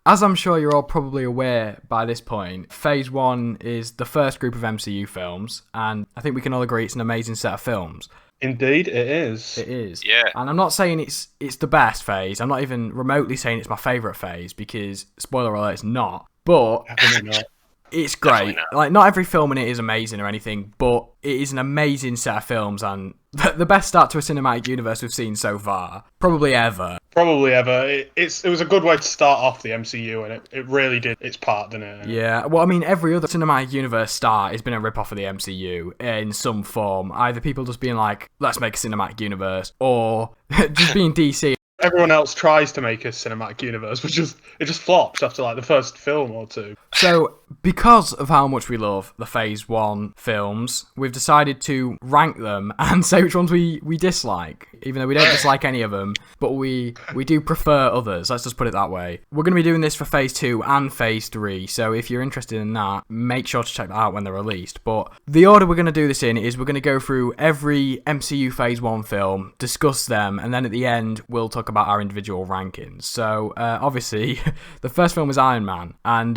As I'm sure you're all probably aware by this point, Phase 1 is the first group of MCU films, and I think we can all agree it's an amazing set of films. Indeed, it is. It is. Yeah. And I'm not saying it's the best phase. I'm not even remotely saying it's my favourite phase, because, spoiler alert, it's not. But Definitely not. it's great. Definitely not. Like, not every film in it is amazing or anything, but it is an amazing set of films, and the best start to a cinematic universe we've seen so far. Probably ever. Probably ever. It was a good way to start off the MCU, and it really did its part, didn't it? Yeah, well, I mean, every other cinematic universe start has been a rip-off of the MCU in some form. Either people just being like, let's make a cinematic universe, or just being DC. Everyone else tries to make a cinematic universe, but it just flops after like the first film or two. So, because of how much we love the Phase 1 films, we've decided to rank them and say which ones we dislike, even though we don't dislike any of them, but we do prefer others, let's just put it that way. We're going to be doing this for Phase 2 and Phase 3, so if you're interested in that, make sure to check that out when they're released. But the order we're going to do this in is we're going to go through every MCU Phase 1 film, discuss them, and then at the end, we'll talk about our individual rankings. So, obviously, the first film is Iron Man, and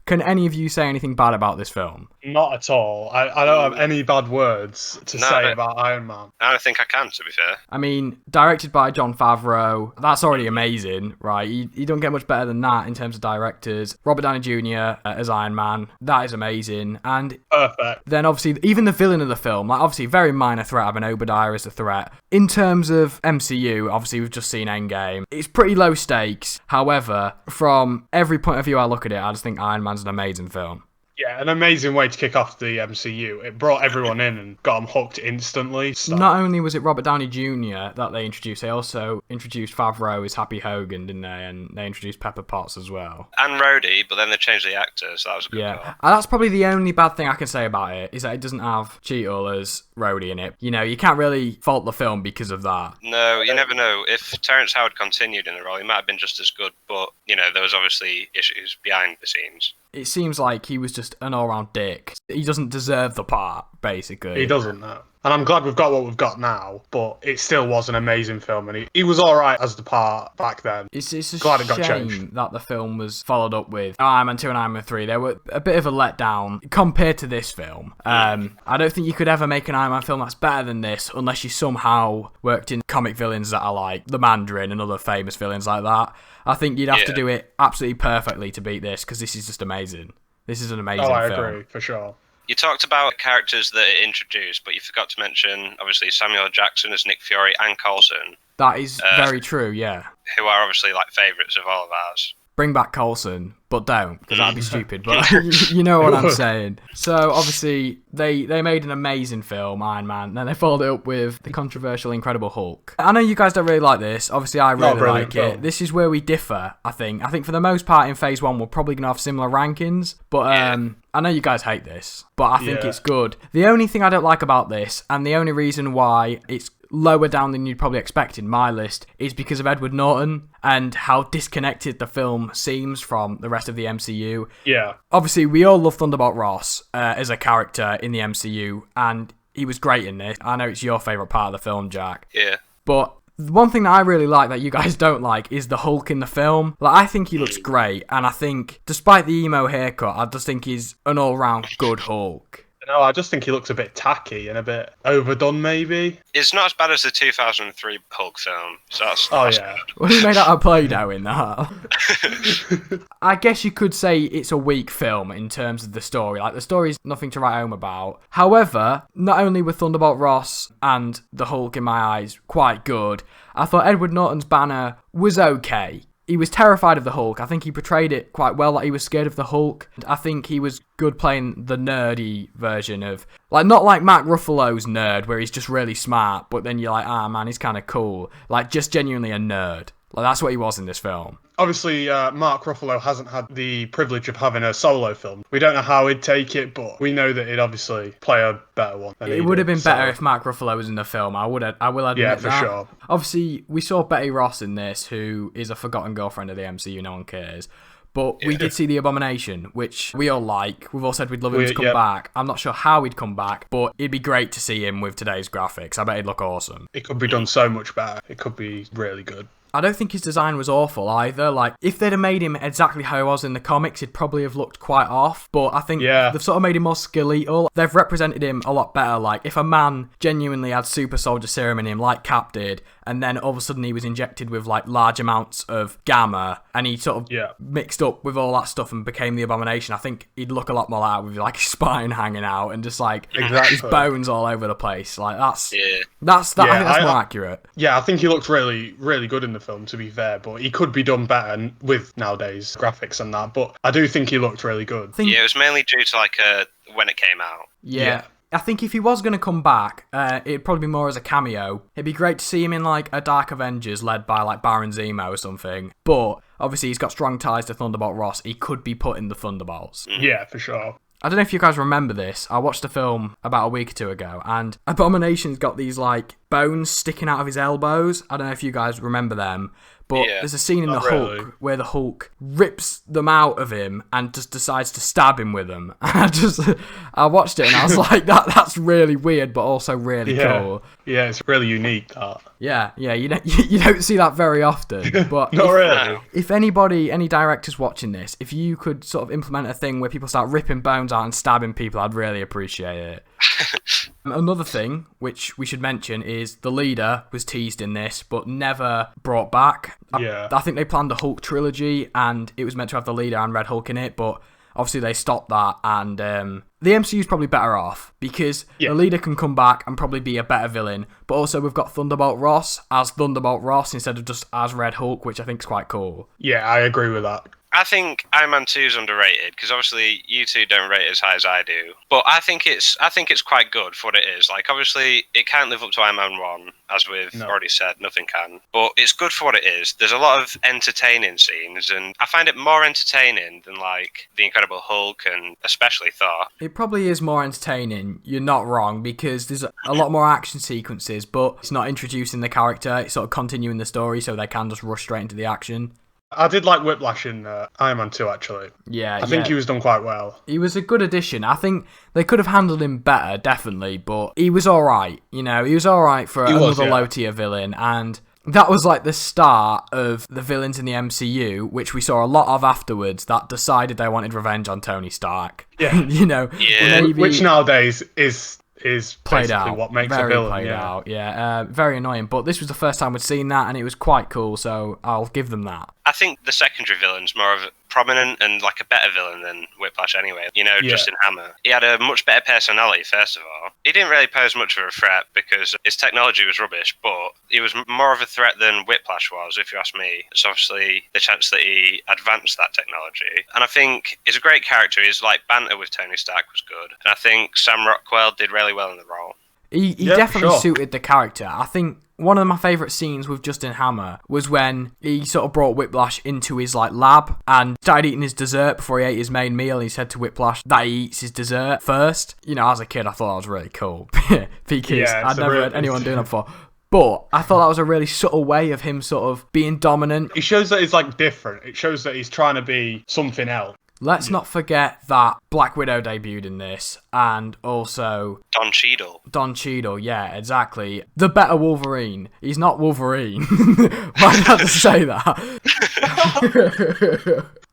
can any of you say anything bad about this film? Not at all. I don't have any bad words to say about Iron Man. I don't think I can, to be fair. I mean, directed by Jon Favreau, that's already amazing, right? You don't get much better than that in terms of directors. Robert Downey Jr. As Iron Man, that is amazing. And Perfect. then obviously, even the villain of the film, like obviously very minor threat of an Obadiah as a threat. In terms of MCU, obviously we've just seen Endgame. It's pretty low stakes. However, from every point of view I look at it, I just think Iron Man's an amazing film. Yeah, an amazing way to kick off the MCU. It brought everyone in and got them hooked instantly. So. Not only was it Robert Downey Jr. that they introduced, they also introduced Favreau as Happy Hogan, didn't they? And they introduced Pepper Potts as well. And Rhodey, but then they changed the actor, so that was a good call. And that's probably the only bad thing I can say about it, is that it doesn't have Cheadle as Rhodey in it. You know, you can't really fault the film because of that. No, you never know. If Terrence Howard continued in the role, he might have been just as good, but, you know, there was obviously issues behind the scenes. It seems like he was just an all-round dick. He doesn't deserve the part, basically. He doesn't, no. And I'm glad we've got what we've got now, but it still was an amazing film, and he was alright as the part back then. It's a Glad it got shame changed. that the film was followed up with Iron Man 2 and Iron Man 3. They were a bit of a letdown compared to this film. I don't think you could ever make an Iron Man film that's better than this unless you somehow worked in comic villains that are like the Mandarin and other famous villains like that. I think you'd have to do it absolutely perfectly to beat this, because this is just amazing. This is an amazing film. I agree, for sure. You talked about characters that it introduced, but you forgot to mention, obviously, Samuel L. Jackson as Nick Fury and Coulson, That is very true, yeah. who are obviously like favourites of all of ours. Bring back Coulson, but don't, because that'd be stupid. But you know what I'm saying. So obviously they made an amazing film, Iron Man, and then they followed it up with the controversial Incredible Hulk. I know you guys don't really like this. Obviously, I really like it. Film. This is where we differ, I think. I think for the most part in Phase 1, we're probably going to have similar rankings. But I know you guys hate this, but I think it's good. The only thing I don't like about this, and the only reason why it's lower down than you'd probably expect in my list, is because of Edward Norton and how disconnected the film seems from the rest of the MCU. Yeah. Obviously, we all love Thunderbolt Ross as a character in the MCU, and he was great in this. I know it's your favourite part of the film, Jack. Yeah. But one thing that I really like that you guys don't like is the Hulk in the film. Like, I think he looks great, and I think, despite the emo haircut, I just think he's an all-round good Hulk. No, I just think he looks a bit tacky and a bit overdone, maybe. It's not as bad as the 2003 Hulk film, so that's yeah. Well, he made out of Play-Doh in that. I guess you could say it's a weak film in terms of the story. Like, the story's nothing to write home about. However, not only were Thunderbolt Ross and the Hulk, in my eyes, quite good, I thought Edward Norton's Banner was okay. He was terrified of the Hulk. I think he portrayed it quite well, that he was scared of the Hulk. I think he was good playing the nerdy version of... Like, not like Mark Ruffalo's nerd, where he's just really smart, but then you're like, man, he's kind of cool. Like, just genuinely a nerd. Like, that's what he was in this film. Obviously, Mark Ruffalo hasn't had the privilege of having a solo film. We don't know how he'd take it, but we know that he'd obviously play a better one. It would have been better if Mark Ruffalo was in the film. I will admit Yeah, that. for sure. Obviously, we saw Betty Ross in this, who is a forgotten girlfriend of the MCU. No one cares. But we did see The Abomination, which we all like. We've all said we'd love him to come back. I'm not sure how he'd come back, but it'd be great to see him with today's graphics. I bet he'd look awesome. It could be done so much better. It could be really good. I don't think his design was awful either. Like, if they'd have made him exactly how he was in the comics, he'd probably have looked quite off. But I think they've sort of made him more skeletal. They've represented him a lot better. Like, if a man genuinely had super soldier serum in him, like Cap did, and then all of a sudden he was injected with like large amounts of gamma, and he sort of mixed up with all that stuff and became the Abomination, I think he'd look a lot more like that with like his spine hanging out and just like his bones all over the place. Like I think that's more accurate. Yeah, I think he looked really, really good in the film, to be fair, but he could be done better with nowadays graphics and that. But I do think he looked really good. Yeah, it was mainly due to like when it came out. Yeah. I think if he was going to come back, it'd probably be more as a cameo. It'd be great to see him in like a Dark Avengers led by like Baron Zemo or something. But obviously he's got strong ties to Thunderbolt Ross. He could be put in the Thunderbolts. Yeah, for sure. I don't know if you guys remember this. I watched a film about a week or two ago, and Abomination's got these like bones sticking out of his elbows. I don't know if you guys remember them. But there's a scene in the Hulk where the Hulk rips them out of him and just decides to stab him with them. I watched it and I was like, that's really weird, but also really cool. Yeah, it's really unique. That. Yeah, you don't see that very often. But Not really. If any directors watching this, if you could sort of implement a thing where people start ripping bones out and stabbing people, I'd really appreciate it. Another thing which we should mention is the leader was teased in this but never brought back. I think they planned a Hulk trilogy and it was meant to have the leader and Red Hulk in it, but obviously they stopped that, and the MCU's probably better off because the leader can come back and probably be a better villain, but also we've got Thunderbolt Ross as Thunderbolt Ross instead of just as Red Hulk, which I think is quite cool. Yeah, I agree with that. I think Iron Man 2 is underrated because obviously you two don't rate it as high as I do. But I think it's quite good for what it is. Like obviously it can't live up to Iron Man 1, as we've already said, nothing can. But it's good for what it is. There's a lot of entertaining scenes, and I find it more entertaining than like The Incredible Hulk and especially Thor. It probably is more entertaining. You're not wrong because there's a lot more action sequences, but it's not introducing the character. It's sort of continuing the story, so they can just rush straight into the action. I did like Whiplash in Iron Man 2, actually. Yeah, I think he was done quite well. He was a good addition. I think they could have handled him better, definitely, but he was alright. You know, he was alright for another low-tier villain, and that was like the start of the villains in the MCU, which we saw a lot of afterwards, that decided they wanted revenge on Tony Stark. Yeah. You know, which nowadays is played out. What makes very a villain. Played out. Very annoying. But this was the first time we'd seen that, and it was quite cool. So I'll give them that. I think the secondary villain's more of a prominent and like a better villain than Whiplash anyway. You know, Justin Hammer. He had a much better personality, first of all. He didn't really pose much of a threat because his technology was rubbish, but he was more of a threat than Whiplash was, if you ask me. It's obviously the chance that he advanced that technology. And I think he's a great character. His like banter with Tony Stark was good. And I think Sam Rockwell did really well in the role. He definitely suited the character. I think one of my favourite scenes with Justin Hammer was when he sort of brought Whiplash into his like lab and started eating his dessert before he ate his main meal. He said to Whiplash that he eats his dessert first. You know, as a kid, I thought that was really cool because I'd never heard anyone doing that before. But I thought that was a really subtle way of him sort of being dominant. It shows that he's like different. It shows that he's trying to be something else. Let's not forget that Black Widow debuted in this, and also Don Cheadle. Don Cheadle, yeah, exactly. The better Wolverine. He's not Wolverine. Why did I have to say that?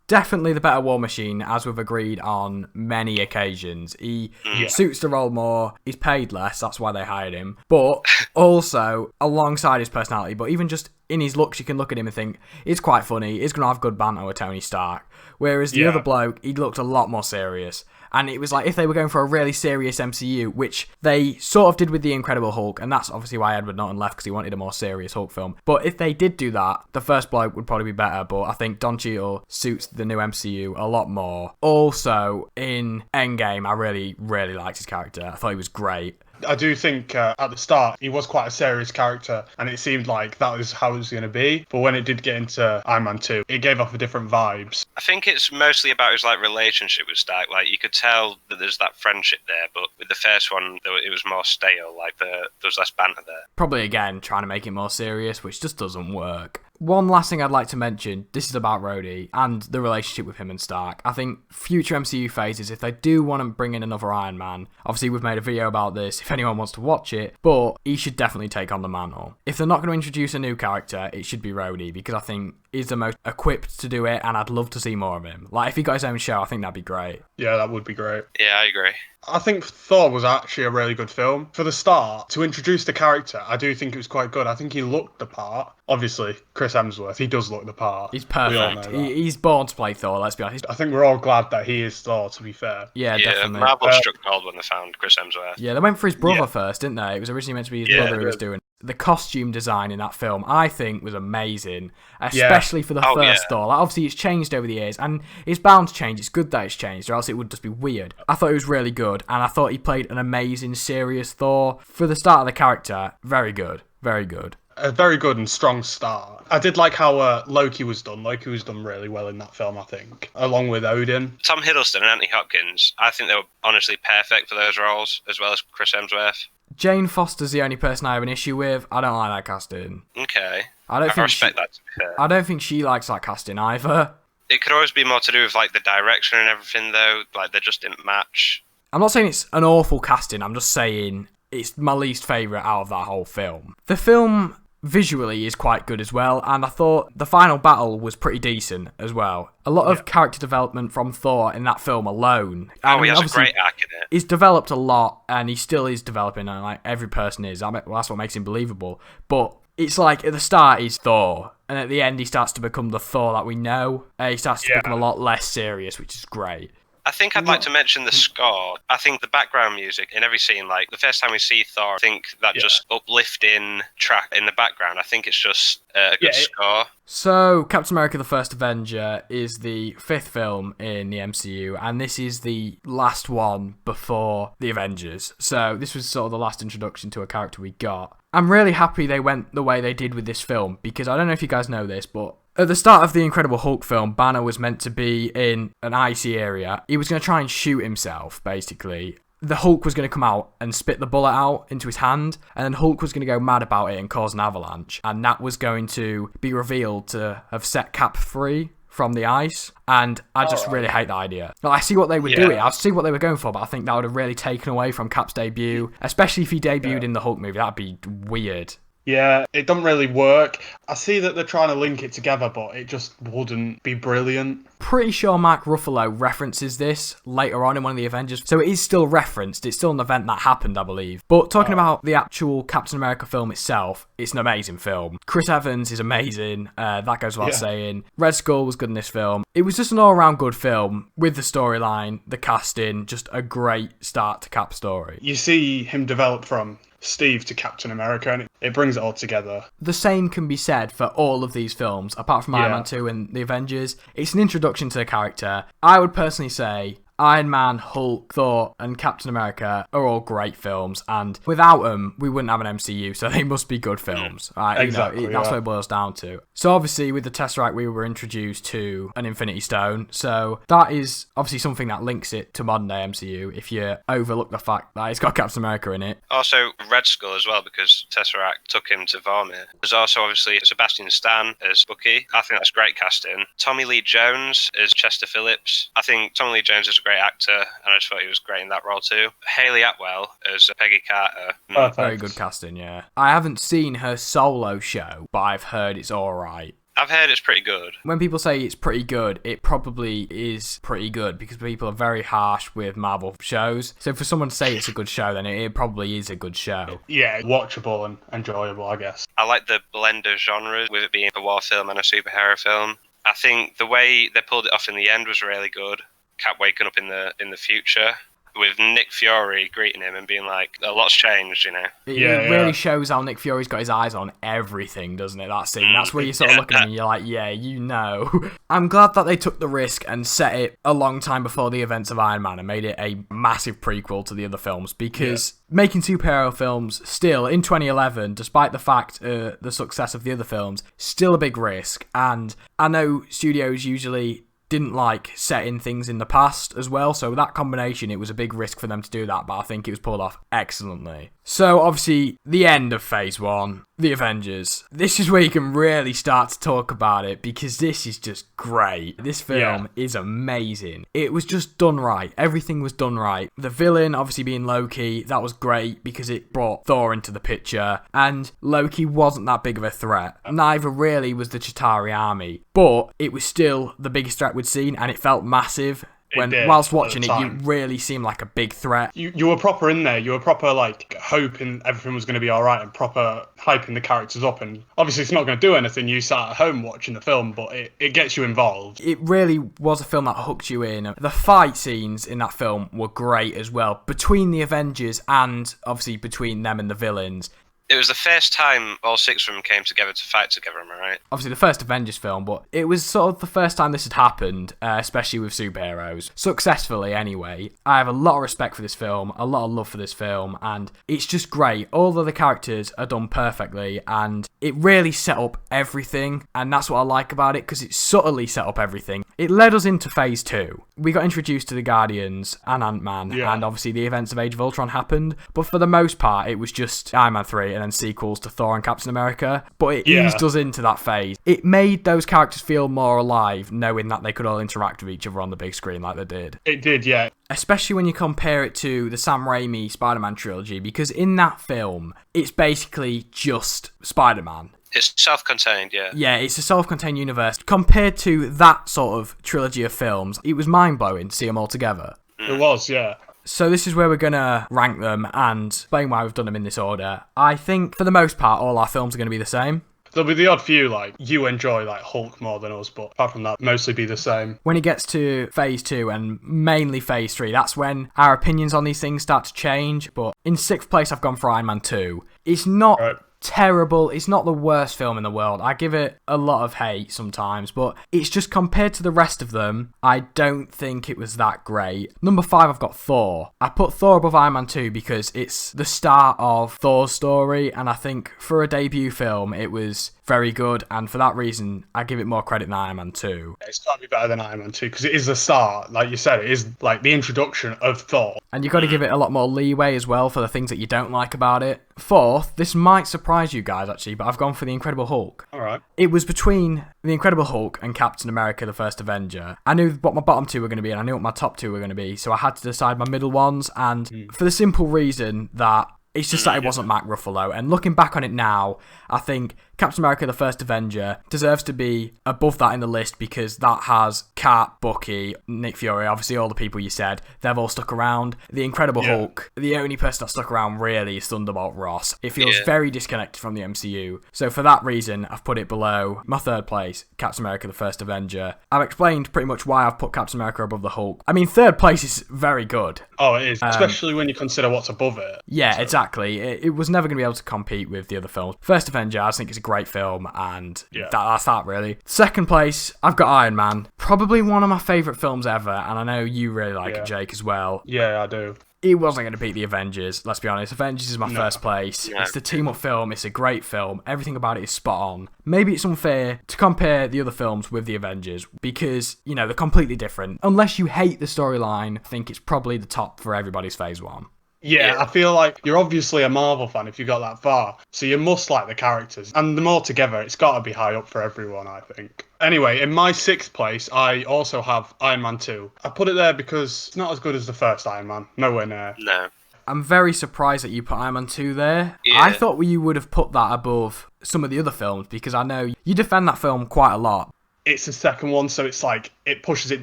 Definitely the better War Machine, as we've agreed on many occasions. He suits the role more. He's paid less, that's why they hired him. But also, alongside his personality, but even just in his looks, you can look at him and think, he's quite funny, he's going to have good banter with Tony Stark. Whereas the other bloke, he looked a lot more serious. And it was like if they were going for a really serious MCU, which they sort of did with The Incredible Hulk, and that's obviously why Edward Norton left, because he wanted a more serious Hulk film. But if they did do that, the first bloke would probably be better, but I think Don Cheadle suits the new MCU a lot more. Also, in Endgame, I really, really liked his character. I thought he was great. I do think at the start he was quite a serious character, and it seemed like that was how it was going to be. But when it did get into Iron Man 2, it gave off a different vibes. I think it's mostly about his like relationship with Stark. Like you could tell that there's that friendship there, but with the first one, it was more stale. Like there was less banter there. Probably again trying to make it more serious, which just doesn't work. One last thing I'd like to mention, this is about Rhodey and the relationship with him and Stark. I think future MCU phases, if they do want to bring in another Iron Man, obviously we've made a video about this if anyone wants to watch it, but he should definitely take on the mantle. If they're not going to introduce a new character, it should be Rhodey, because I think he's the most equipped to do it, and I'd love to see more of him. Like, if he got his own show, I think that'd be great. Yeah, that would be great. Yeah, I agree. I think Thor was actually a really good film. For the start, to introduce the character, I do think it was quite good. I think he looked the part. Obviously, Chris Hemsworth, he does look the part. He's perfect. He's born to play Thor, let's be honest. I think we're all glad that he is Thor, to be fair. Yeah, definitely. Marvel struck gold when they found Chris Hemsworth. Yeah, they went for his brother first, didn't they? It was originally meant to be his brother who was doing it. The costume design in that film, I think, was amazing, especially for the first Thor. Like, obviously, it's changed over the years, and it's bound to change. It's good that it's changed, or else it would just be weird. I thought it was really good, and I thought he played an amazing, serious Thor. For the start of the character, very good. Very good. A very good and strong start. I did like how Loki was done. Loki was done really well in that film, I think, along with Odin. Tom Hiddleston and Anthony Hopkins, I think they were honestly perfect for those roles, as well as Chris Hemsworth. Jane Foster's the only person I have an issue with. I don't like that casting. Okay. I respect that, to be fair. I don't think she likes that casting either. It could always be more to do with like the direction and everything, though. Like, they just didn't match. I'm not saying it's an awful casting. I'm just saying it's my least favourite out of that whole film. The film visually is quite good as well, and I thought the final battle was pretty decent as well. A lot of character development from Thor in that film alone. Oh, he has a great arc in it. He's developed a lot, and he still is developing, and like every person is. That's what makes him believable. But it's like at the start he's Thor, and at the end he starts to become the Thor that we know. He starts to become a lot less serious, which is great. I think I'd like to mention the score. I think the background music in every scene, like the first time we see Thor, I think that just uplifting track in the background, I think it's just a good score. So, Captain America the First Avenger is the 5th film in the MCU, and this is the last one before the Avengers. So, this was sort of the last introduction to a character we got. I'm really happy they went the way they did with this film, because I don't know if you guys know this, but at the start of the Incredible Hulk film, Banner was meant to be in an icy area. He was going to try and shoot himself, basically. The Hulk was going to come out and spit the bullet out into his hand, and then Hulk was going to go mad about it and cause an avalanche, and that was going to be revealed to have set Cap free from the ice, and I just really hate that idea. Like, I see what they were doing, I see what they were going for, but I think that would have really taken away from Cap's debut, especially if he debuted in the Hulk movie. That'd be weird. Yeah, it doesn't really work. I see that they're trying to link it together, but it just wouldn't be brilliant. Pretty sure Mark Ruffalo references this later on in one of the Avengers, so it is still referenced. It's still an event that happened, I believe. But talking about the actual Captain America film itself, it's an amazing film. Chris Evans is amazing, that goes without saying. Red Skull was good in this film. It was just an all-around good film, with the storyline, the casting, just a great start to Cap's story. You see him develop from Steve to Captain America, and it brings it all together. The same can be said for all of these films, apart from Iron Man 2 and the Avengers. It's an introduction to the character. I would personally say Iron Man, Hulk, Thor, and Captain America are all great films, and without them, we wouldn't have an MCU, so they must be good films. Right? Exactly. That's what it boils down to. So obviously, with the Tesseract, we were introduced to an Infinity Stone, so that is obviously something that links it to modern day MCU, if you overlook the fact that it's got Captain America in it. Also, Red Skull as well, because Tesseract took him to Vormir. There's also obviously Sebastian Stan as Bucky. I think that's great casting. Tommy Lee Jones as Chester Phillips. I think Tommy Lee Jones is a great actor, and I just thought he was great in that role too. Hayley Atwell as Peggy Carter. Very good casting, yeah. I haven't seen her solo show, but I've heard it's alright. I've heard it's pretty good. When people say it's pretty good, it probably is pretty good, because people are very harsh with Marvel shows. So for someone to say it's a good show, then it probably is a good show. Yeah, watchable and enjoyable, I guess. I like the blend of genres, with it being a war film and a superhero film. I think the way they pulled it off in the end was really good. Cap waking up in the future, with Nick Fury greeting him and being like, a lot's changed, you know. It really shows how Nick Fury's got his eyes on everything, doesn't it, that scene? That's where you sort of look at him and you're like, yeah, you know. I'm glad that they took the risk and set it a long time before the events of Iron Man and made it a massive prequel to the other films, because making superhero films still, in 2011, despite the fact the success of the other films, still a big risk. And I know studios usually didn't like setting things in the past as well. So that combination, it was a big risk for them to do that, but I think it was pulled off excellently. So obviously, the end of Phase 1, the Avengers. This is where you can really start to talk about it, because this is just great. This film is amazing. It was just done right. Everything was done right. The villain, obviously being Loki, that was great because it brought Thor into the picture, and Loki wasn't that big of a threat. Neither really was the Chitauri army, but it was still the biggest threat we'd seen, and it felt massive. Whilst watching it, you really seemed like a big threat. You were proper in there. You were proper like hoping everything was going to be all right and proper hyping the characters up. And obviously, it's not going to do anything. You sat at home watching the film, but it gets you involved. It really was a film that hooked you in. The fight scenes in that film were great as well, between the Avengers and obviously between them and the villains. It was the first time all 6 of them came together to fight together, am I right? Obviously the first Avengers film, but it was sort of the first time this had happened, especially with superheroes. Successfully, anyway. I have a lot of respect for this film, a lot of love for this film, and it's just great. All of the characters are done perfectly, and it really set up everything, and that's what I like about it, because it subtly set up everything. It led us into Phase 2. We got introduced to the Guardians and Ant-Man, and obviously the events of Age of Ultron happened, but for the most part, it was just Iron Man 3 and then sequels to Thor and Captain America, but it eased us into that phase. It made those characters feel more alive, knowing that they could all interact with each other on the big screen like they did. It did, yeah. Especially when you compare it to the Sam Raimi Spider-Man trilogy, because in that film, it's basically just Spider-Man. It's self-contained, yeah. Yeah, it's a self-contained universe. Compared to that sort of trilogy of films, it was mind-blowing to see them all together. It was, yeah. So this is where we're going to rank them and explain why we've done them in this order. I think, for the most part, all our films are going to be the same. There'll be the odd few, like, you enjoy, like, Hulk more than us, but apart from that, mostly be the same. When it gets to Phase 2 and mainly Phase 3, that's when our opinions on these things start to change. But in 6th place, I've gone for Iron Man 2. It's not terrible. It's not the worst film in the world. I give it a lot of hate sometimes, but it's just compared to the rest of them, I don't think it was that great. Number 5, I've got Thor. I put Thor above Iron Man 2 because it's the start of Thor's story, and I think for a debut film, it was very good, and for that reason, I give it more credit than Iron Man 2. It's got to be better than Iron Man 2, because it is the start, like you said, it is like the introduction of Thor. And you've got to give it a lot more leeway as well for the things that you don't like about it. 4th, this might surprise you guys actually, but I've gone for The Incredible Hulk. Alright. It was between The Incredible Hulk and Captain America the First Avenger. I knew what my bottom 2 were going to be, and I knew what my top 2 were going to be, so I had to decide my middle ones, and for the simple reason that it's just that it wasn't Mark Ruffalo. And looking back on it now, I think Captain America the First Avenger deserves to be above that in the list because that has Cap, Bucky, Nick Fury, obviously all the people you said, they've all stuck around. The Incredible Hulk, the only person that stuck around really is Thunderbolt Ross. It feels very disconnected from the MCU. So for that reason, I've put it below my 3rd place, Captain America the First Avenger. I've explained pretty much why I've put Captain America above the Hulk. I mean, 3rd place is very good. Oh, it is, especially when you consider what's above it. Yeah, so. Exactly. It was never going to be able to compete with the other films. First Avenger, I think it's a great film, and that's that really. 2nd place, I've got Iron Man. Probably one of my favourite films ever, and I know you really like it, Jake, as well. Yeah, I do. It wasn't going to beat the Avengers, let's be honest. Avengers is my first place. It's the team-up film. It's a great film. Everything about it is spot on. Maybe it's unfair to compare the other films with the Avengers because, you know, they're completely different. Unless you hate the storyline, I think it's probably the top for everybody's Phase 1. Yeah, I feel like you're obviously a Marvel fan if you got that far, so you must like the characters. And them all together, it's got to be high up for everyone, I think. Anyway, in my 6th place, I also have Iron Man 2. I put it there because it's not as good as the first Iron Man. Nowhere near. No. I'm very surprised that you put Iron Man 2 there. Yeah. I thought you would have put that above some of the other films because I know you defend that film quite a lot. It's the second one, so it's like it pushes it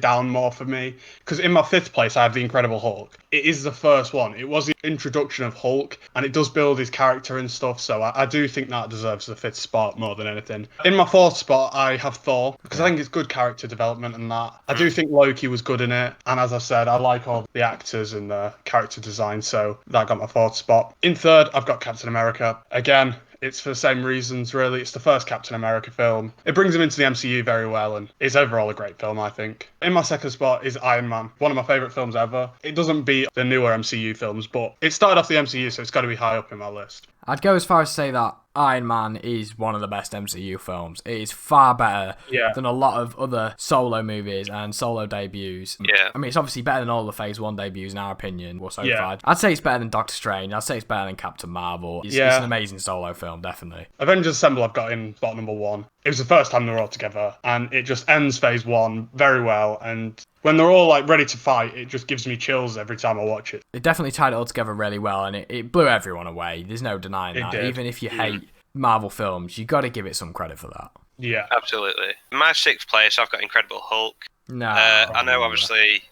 down more for me. Because in my 5th place, I have The Incredible Hulk. It is the first one. It was the introduction of Hulk, and it does build his character and stuff, so I do think that deserves the 5th spot more than anything. In my 4th spot, I have Thor, because I think it's good character development and that. I do think Loki was good in it, and as I said, I like all the actors and the character design, so that got my 4th spot. In 3rd, I've got Captain America. Again, it's for the same reasons, really. It's the first Captain America film. It brings him into the MCU very well, and it's overall a great film, I think. In my 2nd spot is Iron Man, one of my favourite films ever. It doesn't beat the newer MCU films, but it started off the MCU, so it's got to be high up in my list. I'd go as far as to say that Iron Man is one of the best MCU films. It is far better than a lot of other solo movies and solo debuts. Yeah. I mean, it's obviously better than all the Phase 1 debuts in our opinion, or so far. I'd say it's better than Doctor Strange. I'd say it's better than Captain Marvel. It's an amazing solo film, definitely. Avengers Assemble I've got in spot number 1. It was the first time they were all together, and it just ends Phase 1 very well, and when they're all like ready to fight, it just gives me chills every time I watch it. It definitely tied it all together really well, and it blew everyone away. There's no denying that. Did. Even if you hate Marvel films, you got to give it some credit for that. Yeah, absolutely. In my 6th place, I've got Incredible Hulk. No, I know obviously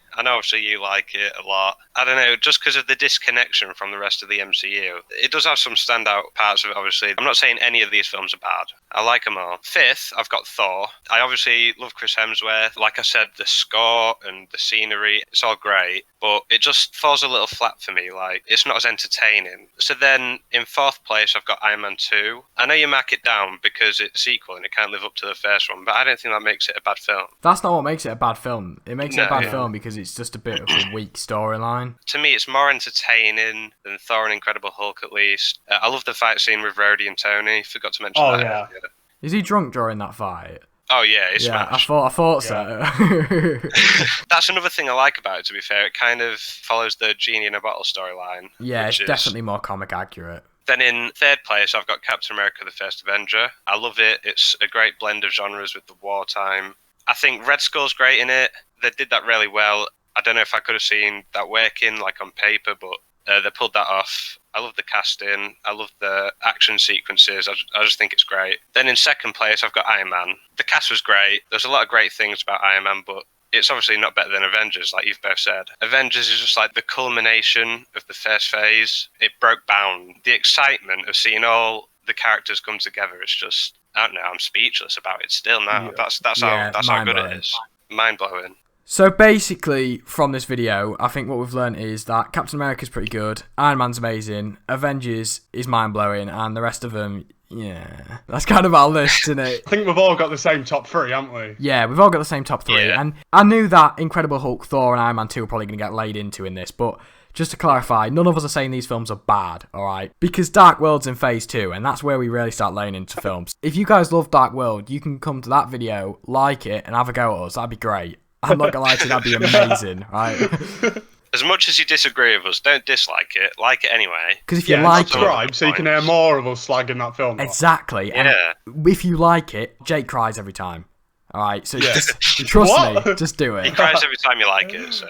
you like it a lot. I don't know, just because of the disconnection from the rest of the MCU. It does have some standout parts of it, obviously. I'm not saying any of these films are bad. I like them all. 5th, I've got Thor. I obviously love Chris Hemsworth. Like I said, the score and the scenery, it's all great. But it just falls a little flat for me. Like, it's not as entertaining. So then, in 4th place, I've got Iron Man 2. I know you mark it down because it's a sequel and it can't live up to the first one, but I don't think that makes it a bad film. That's not what makes it a bad film. It makes it a bad film because it's just a bit of a weak storyline. To me, it's more entertaining than Thor and Incredible Hulk, at least. I love the fight scene with Rhodey and Tony. Forgot to mention that earlier. Is he drunk during that fight? Oh yeah, it's smashed. I thought so. That's another thing I like about it, to be fair. It kind of follows the Genie in a Bottle storyline. Yeah, it's definitely more comic accurate. Then in 3rd place, I've got Captain America: The First Avenger. I love it. It's a great blend of genres with the wartime. I think Red Skull's great in it. They did that really well. I don't know if I could have seen that working like on paper, but they pulled that off. I love the casting. I love the action sequences. I just think it's great. Then in 2nd place, I've got Iron Man. The cast was great. There's a lot of great things about Iron Man, but it's obviously not better than Avengers, like you've both said. Avengers is just like the culmination of the first phase. It broke bound. The excitement of seeing all the characters come together, it's just, I don't know, I'm speechless about it still now. Yeah. That's how good it is. Mind-blowing. So basically, from this video, I think what we've learned is that Captain America's pretty good, Iron Man's amazing, Avengers is mind-blowing, and the rest of them, yeah. That's kind of our list, isn't it? I think we've all got the same top 3, haven't we? Yeah, we've all got the same top 3, and I knew that Incredible Hulk, Thor, and Iron Man 2 were probably going to get laid into in this, but just to clarify, none of us are saying these films are bad, alright? Because Dark World's in Phase 2, and that's where we really start laying into films. If you guys love Dark World, you can come to that video, like it, and have a go at us. That'd be great. I'm not gonna lie to you, that'd be amazing, right? As much as you disagree with us, don't dislike it. Like it anyway. Because if you like subscribe so you can hear more of us slagging that film. Exactly. Yeah. And if you like it, Jake cries every time. Alright, so just trust me, just do it. He cries every time you like it, so...